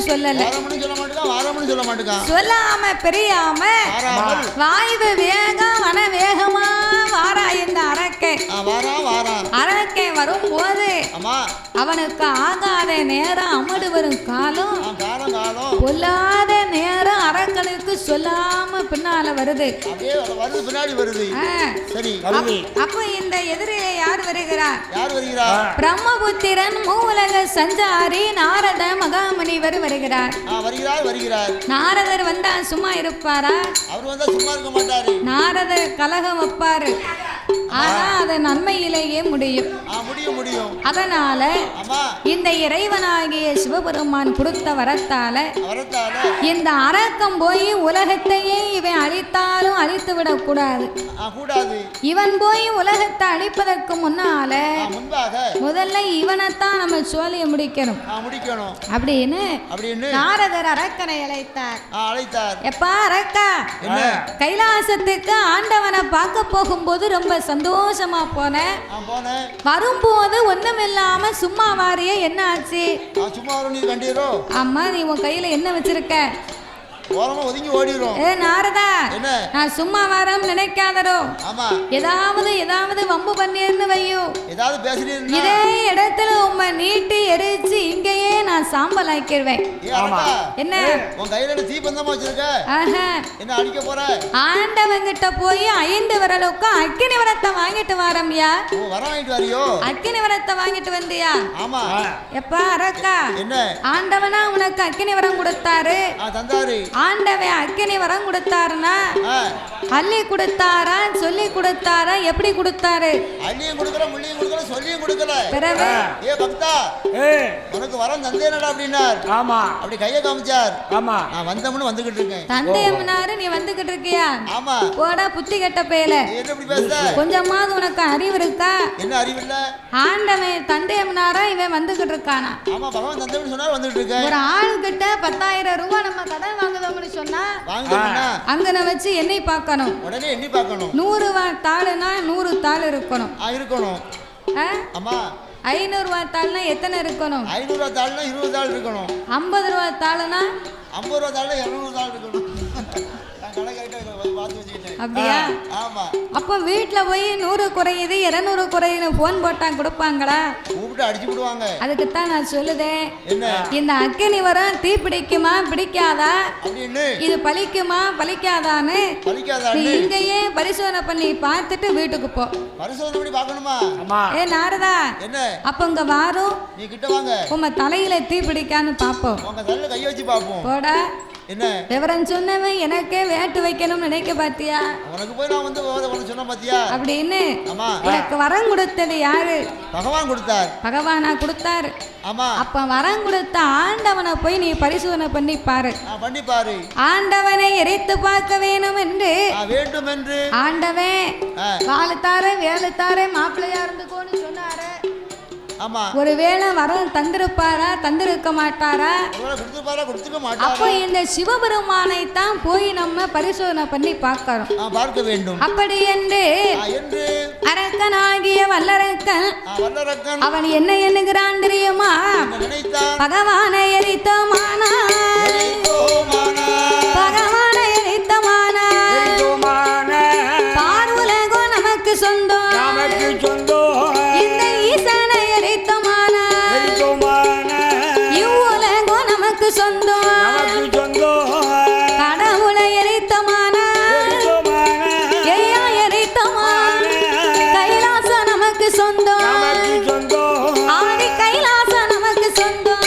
சொல்லல, சொல்ல மாட்டேங்க, சொல்லாம பெரியாம வாய்வு வேகம் வன வேகமா வாரா இந்த அரக்கை. அரக்கை வரும்போது அவனுக்கு ஆகாத நேரம் அமடு வரும் காலம், கொல்லாத நேரம் அரக்கனுக்கு சொல்லாம பின்னால வருது. அப்ப இந்த எதிரிலே யார் வருகிறார்? பிரம்மபுத்திரன் மூவுலக சஞ்சாரி நாரத மகாமுனிவர் வருகிறார். நாரதர் வந்தா சும்மா இருப்பாரா? நாரதர் கலகம் வைப்பாரு, ஆனா அது நன்மையிலேயே முடியும். அதனால இந்த இறைவனாகிய சிவபெருமான் கொடுத்த வரத்தால இந்த அரக்கம் போய் உலகத்தையே இவன் அழித்தாலும் அழித்து விடக் கூடாது. இவன் போய் உலகத்தை அழிப்பதற்கு முன்னால முதல்ல இவனைத்தான் நம்ம சோழிய முடிக்கணும் அப்படின்னு நாரதர் அரக்கனை அழைத்தார். எப்பா அரக்கா, கைலாசத்துக்கு ஆண்டவனை பார்க்க போகும்போது ரொம்ப சந்தோஷமா போன, வரும்போது ஒண்ணுமில்லாம சும்மா வாரிய, என்ன ஆச்சு? அம்மா நீ உன் கையில என்ன வச்சிருக்க? ஒதுங்கி ஓடிரும். நாரதா, நான் சும்மா வரம் நினைக்காதரோ, ஏதாவது வம்பு பண்ணிருன்னு வையோ, இதே இடத்துல உம்மை நீட்டி எரிச்சு இங்கேயே நான் சாம்பல் ஆக்கிடுவேன். என்ன உன் கையில தீபந்தமா வச்சிருக்க? என்ன அடிக்க போற? ஆண்டவங்கிட்ட போய் 5 விரலுக்கு அக்கினி விரத்தை வாங்கிட்டு வரம்யா. வர வாங்கிட்டு வரியோ? அக்கினி விரத்தை வாங்கிட்டு வந்தியா? ஆமா. எப்பா அரக்கா, என்ன ஆண்டவனா உனக்கு அக்கினி விரம் கொடுத்தாரு? தந்தாரு. ஆண்டவன் அக்கினி வரம் கொடுத்தாருன்னா அள்ளி கொடுத்தாரா, சொல்லி கொடுத்தாரா, எப்படி கொடுத்தாரு? அள்ளியும் கொடுக்கல, முள்ளியும் கொடுக்கல, சொல்லியும் கொடுக்கல. பிறகு பக்தா, உனக்கு வரம் தந்தேனடா அப்படின்னார். ஆமா. அப்படி கையை காமிச்சார். ஆமா. நான் வந்தமுன்னு வந்துகிட்டு இருக்கேன். தந்தேம்னாரு, நீ வந்துகிட்டு இருக்கியா? ஆமா. போடா புத்தி கெட்ட பேல, எப்படி பேசுற? கொஞ்சமாவது உனக்கு அறிவு இருக்கா? என்ன அறிவு இல்ல? ஆண்டவன் தந்தேம்னாரா இவன் வந்துகிட்டு இருக்கானா? ஆமா, பகவான் தந்தேம்னு சொன்னார், வந்துகிட்டு இருக்கேன். ஒரு ஆளு கிட்ட 10,000 ரூபாய் நம்ம கடன் வாங்குதோம்னு சொன்னா அங்கன வச்சு எண்ணி பார்க்கணும். உடனே எண்ணி பார்க்கணும். 100 ரூபாய் தாளுனா 100 தாள் இருக்கணும். இருக்கணும். ஆமா. 500 ரூபாய் தாள்னா எத்தனை இருக்கணும்? 500 ரூபாய் தாள்னா 20 தாள் இருக்கணும். 50 ரூபாய் தாளுனா 50 ரூபாய் தாள்னா 200 தாள் இருக்கணும். அப்படியா? அப்ப வீட்டுல போய் 100 குறையுது 200 குறையுது போன் போட்டா கொடுப்பாங்களா? கூப்பிட்டு அடிச்சு விடுவாங்க. அதுக்குத்தான் நான் சொல்லுதேன், இந்த அக்கினி வரம் தீ பிடிக்குமா பிடிக்காதா, இது பலிக்குமா பலிக்காதான்னு நீ இங்கேயே பரிசோதனை பண்ணி பார்த்துட்டு வீட்டுக்கு போ. பரிசோதனை பண்ணி பார்க்கணுமா? நாரதா, அப்ப இங்க வாரும், நீ கிட்ட வாங்க, உங்க தலையில தீ பிடிக்கான்னு பாப்போம். உங்க தலையில கை வச்சு பாப்போம். போடா. என்ன விவரம் சொன்னவன் எனக்கே வேட்டு வைக்கணும்னு நினைக்க பாத்தியா? உனக்கு போய் நான் வந்து சொன்ன பாத்தியா அப்படின்னு. எனக்கு வரம் கொடுத்தது யாரு? பகவான் கொடுத்தார். பகவானா கொடுத்தாரு. ஆமா. அப்ப வரம் கொடுத்த ஆண்டவனை போய் நீ பரிசோதனை பண்ணி பாரு. பண்ணி பாரு. ஆண்டவனை எரித்து பார்க்க வேண்டும் என்று ஆண்டவன் வாழத்தார வேலைத்தார மாப்பிள்ளையா இருந்துக்கோன்னு சொன்னாரு. ஒருவேளை வரம் தந்திருப்பாரா தந்திருக்க மாட்டாரா? அப்போ இந்த சிவபெருமானை தான் போய் நம்ம பரிசோதனை பண்ணி பார்க்க வேண்டும். அப்படி என்று அரக்கனாகிய வல்லரக்கன் அவன் என்ன எண்ணுகிறான் தெரியுமா? பகவானை எரித்தோமானா, பகவானை எரித்தோமானா பார்வுலகம் நமக்கு சொந்தம், இந்த ஈசனை எரித்தோமானா இவ்வுலகம் நமக்கு சொந்தம், கடவுளை எரித்தோமானா ஐயா எரித்தோமானா கைலாசம் நமக்கு சொந்தம், ஆதி கைலாசம் நமக்கு சொந்தம்.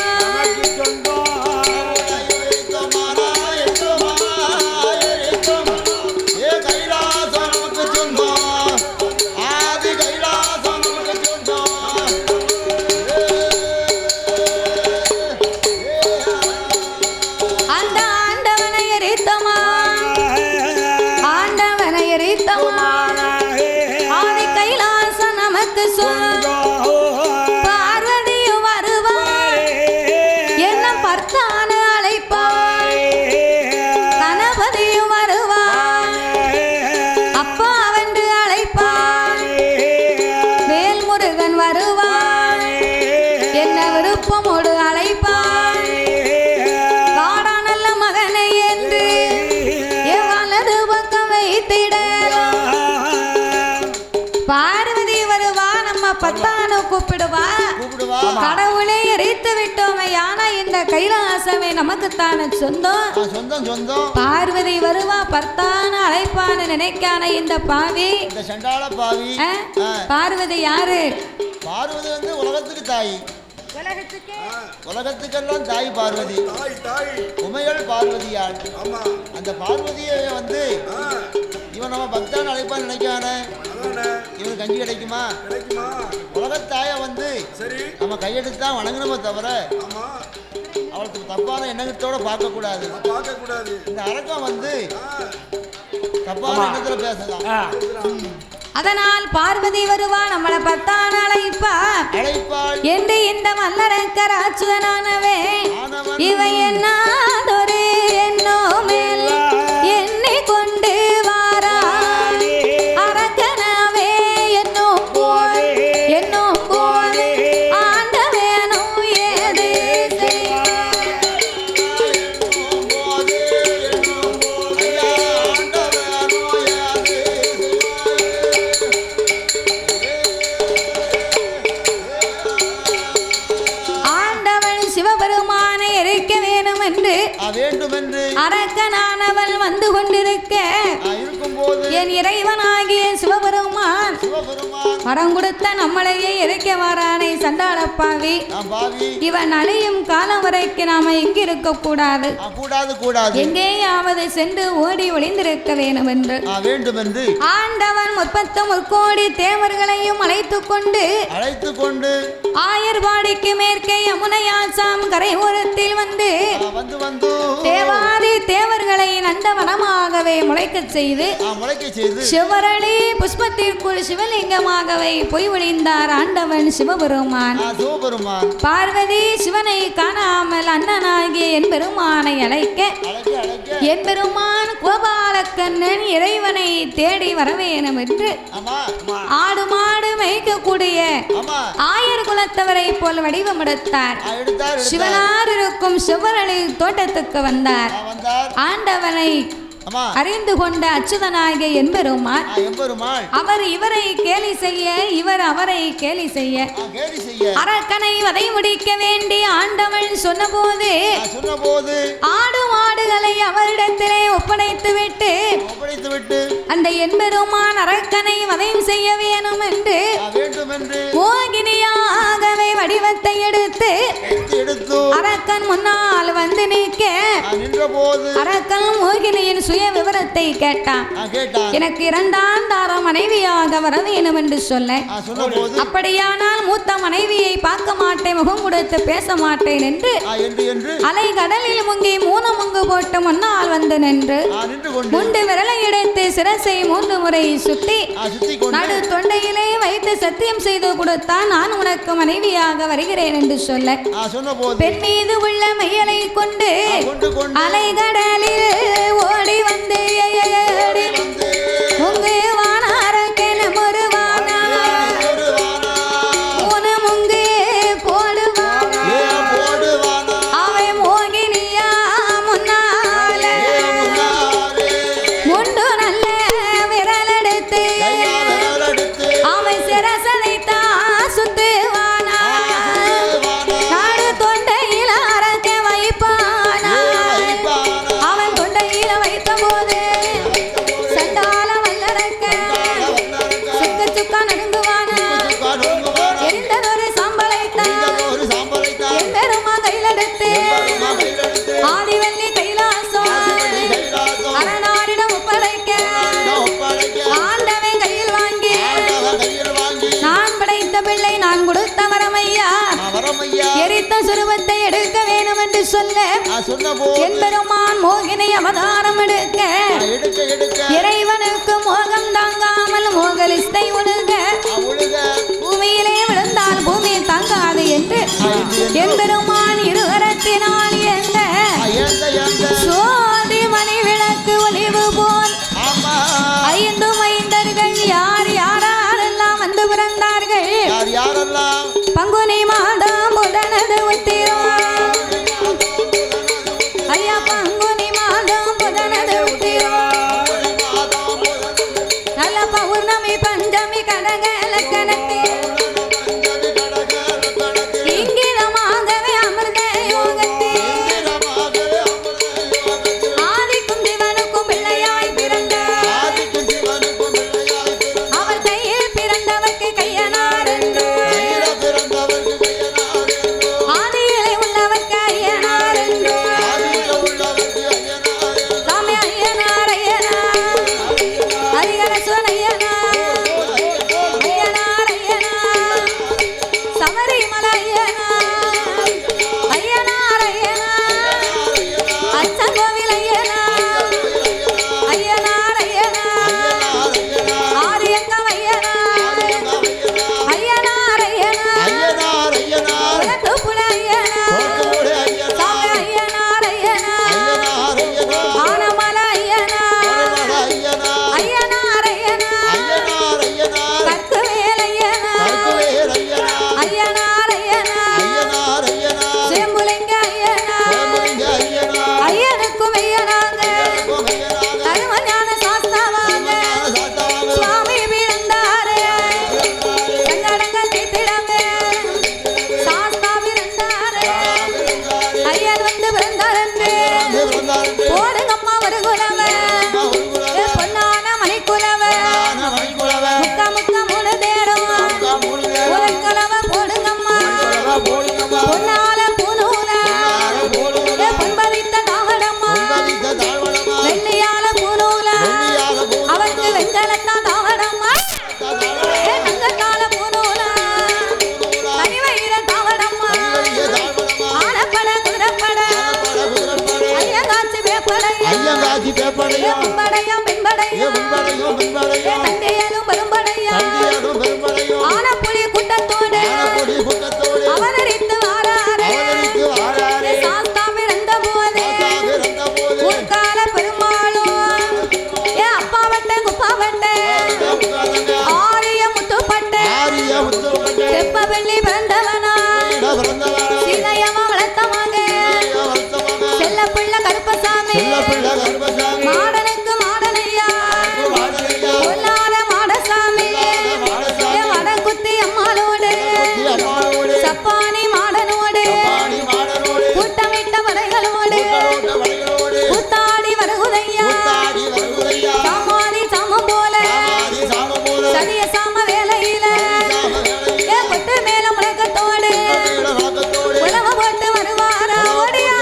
பத்தானு கூப்பிடுவா கடவுளை எரித்து விட்டோம் யானா இந்த கைலாசமே நமக்குத்தான சொந்தம் பார்வதி வருவா பத்தான அழைப்பான நினைக்கான இந்த பாவி பார்வதி யாரு? பார்வதி வந்து உலகத்துக்கு தாய், உலகத்துக்கெல்லாம் தாய் பார்வதி, உமைகள் பார்வதியாள். அந்த பார்வதியை வந்து இவன் நம்ம பக்தான் அழைப்பான்னு நினைக்கானே, இவனுக்கு கஞ்சி கிடைக்குமா? உலகத்தாய வந்து நம்ம கையெடுத்தான் வணங்கணுமே தவிர அவளுக்கு தப்பான எண்ணத்தோட பார்க்க கூடாது. இந்த அரக்கம் வந்து தப்பான எண்ணத்துல பேசலாம். அதனால் பார்வதி வருவா நம்மளை பத்தான அழைப்பாள் என்று இந்த மல்லரக்கர் அச்சுதனானவே இவை என்னாதொரு என்னோ மேல் என்னை கொண்டு வாரா அரக்கனவே என்னோ போல் ஆண்டவேனோ ஏது வேண்டுமென்று அரக்கனானவள் வந்து கொண்டிருக்க என் இறைவனாகிய சிவபெருமான் வரம் கொடுத்த நம்மளையே இறைக்க வாரானை சண்டாளப்பாவி இவன் அழியும் காலம் வரைக்கும் நாம எங்க இருக்க கூடாது, எங்கேயாவது சென்று ஓடி ஒளிந்திருக்க வேண்டும் என்று ஆண்டவன் 33 கோடி தேவர்களையும் அழைத்துக் கொண்டு ஆயர்வாடிக்கு மேற்கே யமுனையாசாம் கரை ஓரத்தில் வந்து தேவாதி தேவர்களை நந்தவனமாகவே முளைக்கச் செய்து சிவரளி புஷ்பத்திற்குள் சிவலிங்கமாகவே பொய் ஒளிந்தார் ஆண்டவன் சிவபெருமான். பார்வதி சிவனை காணாமல் அண்ணனாகிய என் பெருமானை அழைக்க என் பெருமான் கோபாலக்கண்ணன் இறைவனை தேடி வரவேணும் என்று ஆடு மாடு மேய்க்கக்கூடிய ஆயர் குலத்தவரை போல் வடிவம் எடுத்தார். சிவனார் இருக்கும் சிவரளி தோட்டத்துக்கு வந்தார். ஆண்டவனை அறிந்து கொண்ட அச்சுதனாகிய எம்பெருமான் அவர் இவரை கேலி செய்ய இவர் அவரை கேலி செய்ய அரக்கனை வதை முடிக்க வேண்டி ஆண்டவன் சொன்னபோது ஆடு மாடுகளை அவரிடத்திலே ஒப்படைத்து விட்டு அந்த எம்பெருமான் அரக்கனை வதையும் செய்ய வேணும் என்று மோகினியாகவே வடிவத்தை எடுத்து அரக்கன் முன்னால் வந்து நிற்க அரக்கன் மோகினியின் சுய விவரத்தை கேட்டான். எனக்கு 2ஆம் தாரம் மனைவியாக வர வேணும் என்று சொல்ல அப்படியானால் மூத்த மனைவியை பார்க்க மாட்டேன், முகம் கொடுத்து பேச மாட்டேன் என்று அலை கடலில் முங்கி 3 முங்கு போட்டு முன்னால் வந்து நின்று முண்டு விரலை எடுத்து சிரசை 3 முறை சுத்தி நடு தொண்டையிலே வைத்து சத்தியம் செய்து கொடுத்தான். நான் உனக்கு மனைவியாக வருகிறேன் என்று சொல்ல பெண் மீது உள்ள மையலை கொண்டு அலை கடலில் ஓடி வந்து முங்கு வானாரக்கென முருவானா உன முங்கு போடுவானா அவை மோகினியா முன்னால முண்டு நல்ல விரல் எடுத்து அவை சிரசனைத்தா சுத்துவானா நாடு தொண்டையில் அரக்க வைப்பானா அவன் தொண்டையில வைத்த போது சண்டால வல்லரக்க சுக்க சுக்கா நடுங்குவானா எரிந்ததொரு சாம்பலைத்தான் என் பெருமா கையிலெடுத்து ஆதிவல்லி கைலாசம் அரணாரிடம் ஒப்படைக்க ஆண்டவன் கையில் வாங்கி நான் படைத்த பிள்ளை நான் கொடுத்த வரமையா எரித்த சுருவத்தை எடுக்க வேணும் என்று சொல்ல என் பெருமான் மோகினை அவதாரம் எடுக்க இறைவனுக்கு மோகம் தாங்காமல் மோகலிஸ்தை ஒழுக பூமியிலே விழுந்தால் பூமி தாங்காது என்று என் பெருமான் இருகரத்தினால் எங்க சோதி மணி விளக்கு ஒளிவு போல் 5 மைந்தர்கள் யார் யாரெல்லாம் வந்து பிறந்தார்கள் பங்குனி மாதம் புதனது உத்திரம் ஐயா பங்குனி மாதம் புதனது உத்திரம் நல்ல பௌர்ணமி பஞ்சமி கடக லக்கணத்தில் செப்ப வெள்ளி பிறந்தவனா சீதையம்மா வளர்த்த மகன் செல்ல பிள்ளை கருப்பசாமி மாடனுக்கு மாடனையா பொல்லாத மாடசாமி வடக்குத்தி அம்மாளோடு சப்பானி மாடனோடு கூட்டமிட்ட படைகளோடு கூத்தாடி வருகுதையா சாமாதி சாமம் போல சதிய சாம வேலையில கொட்டு மேல முழக்கத்தோடு உழவு போட்டு வருவாரா ஓடியா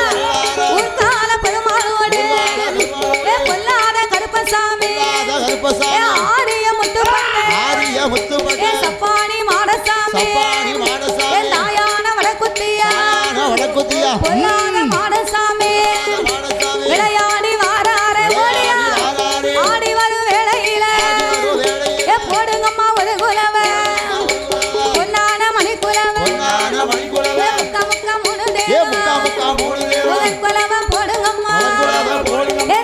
உள்கால பெருமாளோடு பொல்லாத கருப்பசாமி ஆரிய முத்துப்பட்டை சப்பானி மாடசாமி தாயான வடக்குத்தியா பொல்லாத மாடசாமி விளையாடி வாரார ஓடியா ஆடி வரும் வேளையில போடுங்கம்மா ஒரு குலவ பொன்னான மணிக்குலவ முக்கா முக்கா மூணு தேவம் முதல் குலவ போடுங்கம்மா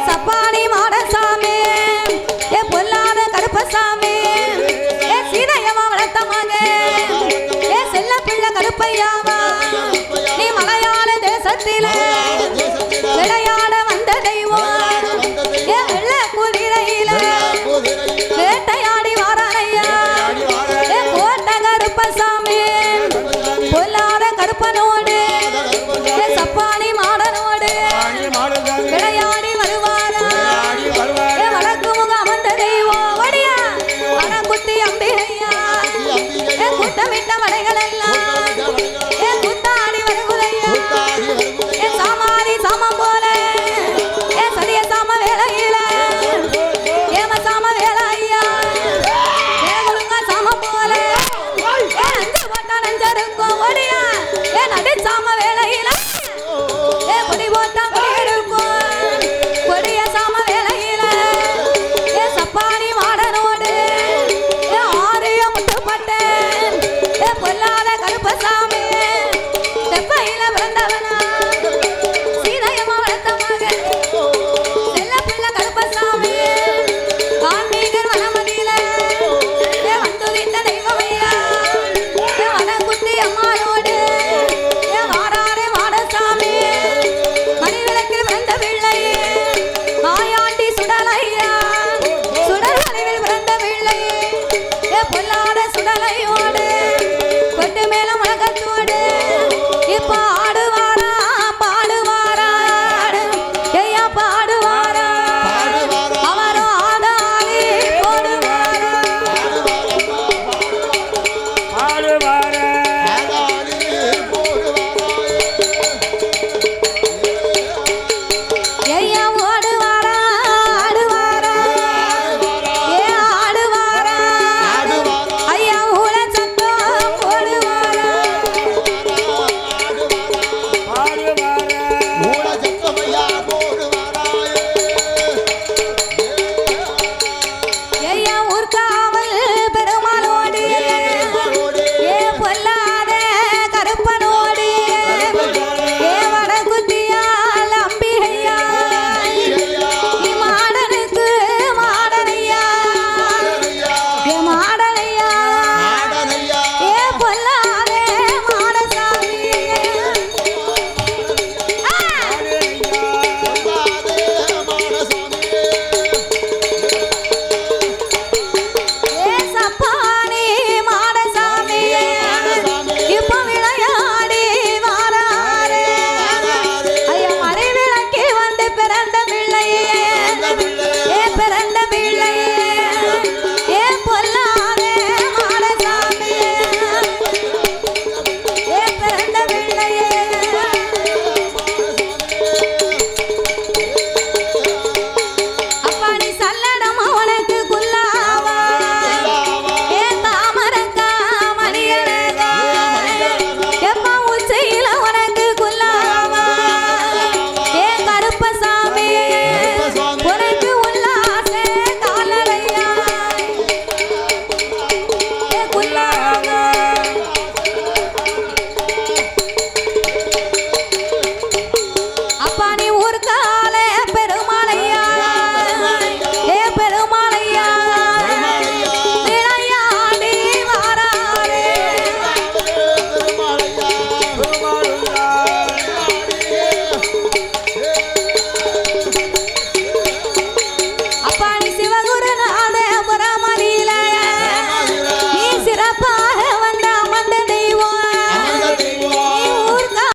சப்பானி மாடசாமி பொல்லாத கருப்பசாமி சீதையம்மா வளர்த்த மகன் செல்ல பிள்ளை கருப்பையாவா நீ மலையாள தேசத்தில விளையாட வந்த தெய்வம் வெள்ள குதிரையில வேட்டையாடி வாரானையா கோட்ட கருப்பசாமி பொல்லாத கருப்பனோடு சப்பானி மாடனோடு விளையாடி வருவாரா வடக்கு முக அமர்ந்த தெய்வம் வடியா வடக்குத்தி அம்பிகையா கூட்டமிட்ட வடைகள் எல்லாம் கூத்தாடி வருகுதையா சாமாதி சாமம் போல சதிய சாம வேலையில ஏம சாம வேலையா கொடுங்க சாமம் போல அஞ்சு போட்டா நஞ்சருக்கும் ஒடியா நடி சாம வேலையில கொடி போட்டா கொடி இருக்கும் கொடிய சாம வேலையில சப்பானி மாடனோடு ஆரிய முட்டுப்பட்டேன் பொல்லாத கருப்பசாமி செப்பையில பிறந்தவனா சீதையம்மா வளர்த்த மகன் செல்ல பிள்ளை கருப்பசாமி கார்மீகர் வனமதியில வந்து விட்ட தெய்வமையா வனக்குத்தி அம்மாளோடு வாராரே மாடசாமி மணிவிளக்கில் பிறந்த பிள்ளை மாயாண்டி சுடலையா சுடல் வளைவில் பிறந்த பிள்ளை பொல்லாத சுடலையோடு கொட்டு மேல முழக்கத்தோடு இப்ப ஆடுவாரா பாடுவாராடு ஐயா பாடுவாரா அவரும் ஆடாளி போடுவாரா